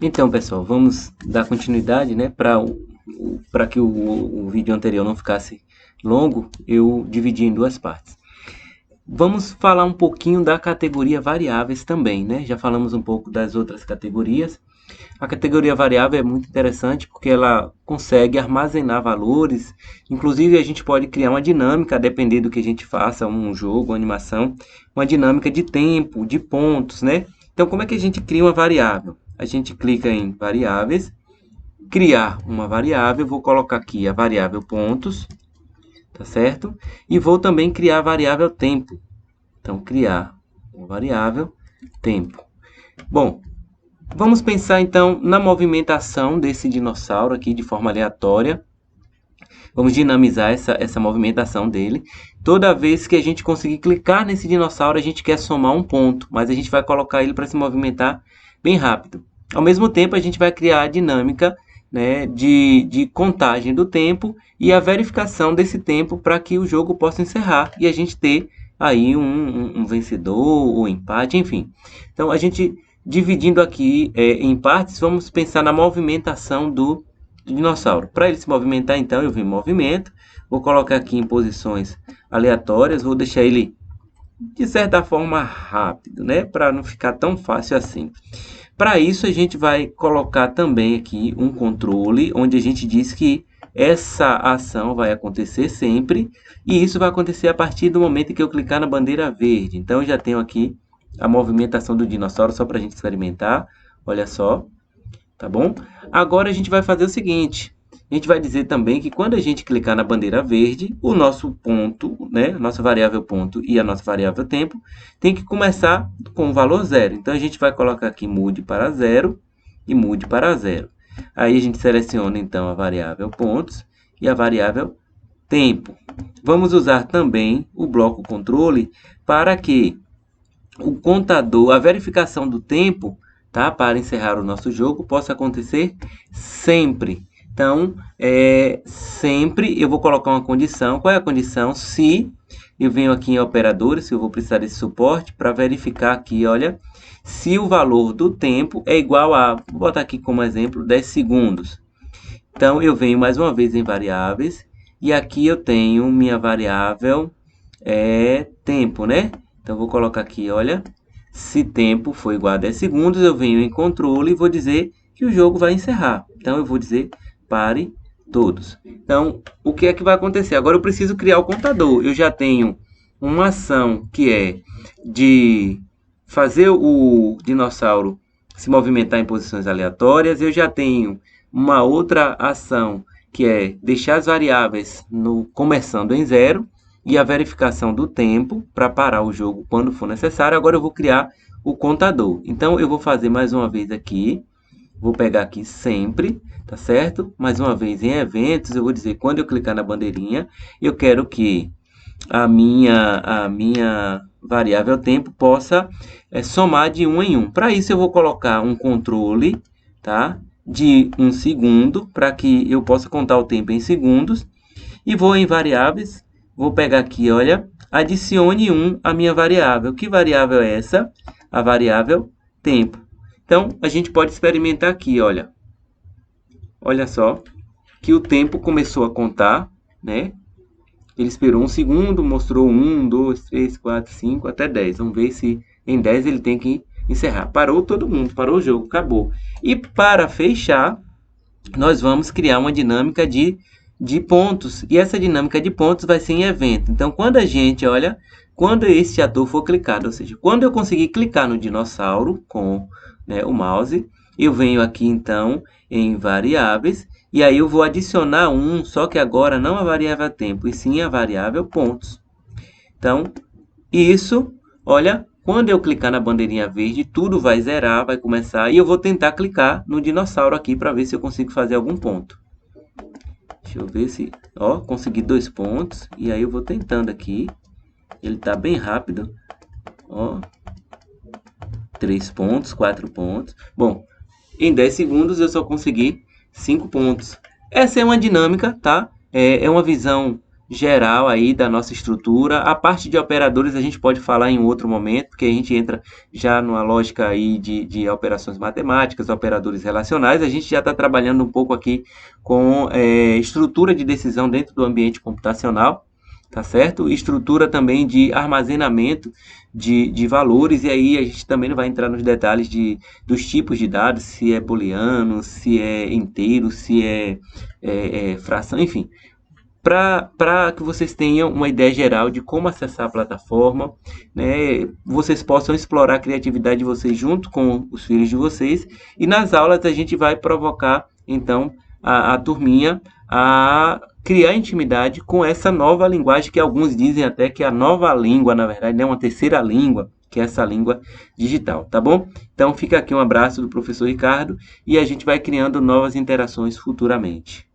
Então, pessoal, vamos dar continuidade, né? Para que o vídeo anterior não ficasse longo, eu dividi em duas partes. Vamos falar um pouquinho da categoria variáveis também, né? Já falamos um pouco das outras categorias. A categoria variável é muito interessante porque ela consegue armazenar valores. Inclusive, a gente pode criar uma dinâmica, a depender do que a gente faça, um jogo, uma animação, uma dinâmica de tempo, de pontos, né? Então, como é que a gente cria uma variável? A gente clica em variáveis, criar uma variável, vou colocar aqui a variável pontos, tá certo? E vou também criar a variável tempo. Então, criar uma variável tempo. Bom, vamos pensar então na movimentação desse dinossauro aqui de forma aleatória. Vamos dinamizar essa movimentação dele. Toda vez que a gente conseguir clicar nesse dinossauro, a gente quer somar um ponto, mas a gente vai colocar ele para se movimentar bem rápido. Ao mesmo tempo, a gente vai criar a dinâmica, né, de contagem do tempo e a verificação desse tempo para que o jogo possa encerrar e a gente ter aí um vencedor ou empate, enfim. Então, a gente dividindo aqui em partes, vamos pensar na movimentação do dinossauro. Para ele se movimentar, então, eu venho em movimento, vou colocar aqui em posições aleatórias, vou deixar ele de certa forma rápido, né? Para não ficar tão fácil assim. Para isso, a gente vai colocar também aqui um controle, onde a gente diz que essa ação vai acontecer sempre, e isso vai acontecer a partir do momento em que eu clicar na bandeira verde. Então, eu já tenho aqui a movimentação do dinossauro, só para a gente experimentar. Olha só, tá bom? Agora a gente vai fazer o seguinte, a gente vai dizer também que quando a gente clicar na bandeira verde, o nosso ponto, né, a nossa variável ponto e a nossa variável tempo, tem que começar com o valor zero. Então a gente vai colocar aqui mude para zero e mude para zero. Aí a gente seleciona então a variável pontos e a variável tempo. Vamos usar também o bloco controle para que o contador, a verificação do tempo, tá, para encerrar o nosso jogo, possa acontecer sempre. Então, sempre eu vou colocar uma condição. Qual é a condição? Se eu venho aqui em operadores, se eu vou precisar desse suporte, para verificar aqui, olha, se o valor do tempo é igual a, vou botar aqui como exemplo, 10 segundos. Então, eu venho mais uma vez em variáveis, e aqui eu tenho minha variável tempo, né? Então, vou colocar aqui, olha, se tempo for igual a 10 segundos, eu venho em controle e vou dizer que o jogo vai encerrar. Então, eu vou dizer pare todos. Então, o que é que vai acontecer? Agora eu preciso criar o contador. Eu já tenho uma ação que é de fazer o dinossauro se movimentar em posições aleatórias. Eu já tenho uma outra ação que é deixar as variáveis começando em zero e a verificação do tempo para parar o jogo quando for necessário. Agora eu vou criar o contador. Então eu vou fazer mais uma vez aqui, vou pegar aqui sempre, tá certo? Mais uma vez em eventos, eu vou dizer quando eu clicar na bandeirinha, eu quero que a minha variável tempo possa somar de 1 em 1. Para isso eu vou colocar um controle, tá, de 1 segundo, para que eu possa contar o tempo em segundos. E vou em variáveis, vou pegar aqui, olha, adicione 1 à minha variável. Que variável é essa? A variável tempo. Então, a gente pode experimentar aqui, olha. Olha só, que o tempo começou a contar, né? Ele esperou 1 segundo, mostrou 1, 2, 3, 4, 5, até 10. Vamos ver se em 10 ele tem que encerrar. Parou todo mundo, parou o jogo, acabou. E para fechar, nós vamos criar uma dinâmica de pontos. E essa dinâmica de pontos vai ser em evento. Então, quando a gente, olha, quando esse ator for clicado, ou seja, quando eu conseguir clicar no dinossauro com, né, o mouse, eu venho aqui, então, em variáveis, e aí eu vou adicionar um, só que agora não a variável tempo, e sim a variável pontos. Então, isso, olha, quando eu clicar na bandeirinha verde, tudo vai zerar, vai começar, e eu vou tentar clicar no dinossauro aqui para ver se eu consigo fazer algum ponto. Deixa eu ver se, ó, consegui 2 pontos, e aí eu vou tentando aqui. Ele está bem rápido, ó, 3 pontos, 4 pontos. Bom, em 10 segundos eu só consegui 5 pontos. Essa é uma dinâmica, tá? É uma visão geral aí da nossa estrutura. A parte de operadores a gente pode falar em outro momento, porque a gente entra já numa lógica aí de operações matemáticas, operadores relacionais. A gente já está trabalhando um pouco aqui com estrutura de decisão dentro do ambiente computacional, tá certo? Estrutura também de armazenamento de valores, e aí a gente também não vai entrar nos detalhes dos tipos de dados, se é booleano, se é inteiro, se é fração, enfim, para que vocês tenham uma ideia geral de como acessar a plataforma, né? Vocês possam explorar a criatividade de vocês junto com os filhos de vocês, e nas aulas a gente vai provocar, então, a turminha a criar intimidade com essa nova linguagem, que alguns dizem até que é a nova língua, na verdade, é uma terceira língua, que é essa língua digital, tá bom? Então fica aqui um abraço do professor Ricardo, e a gente vai criando novas interações futuramente.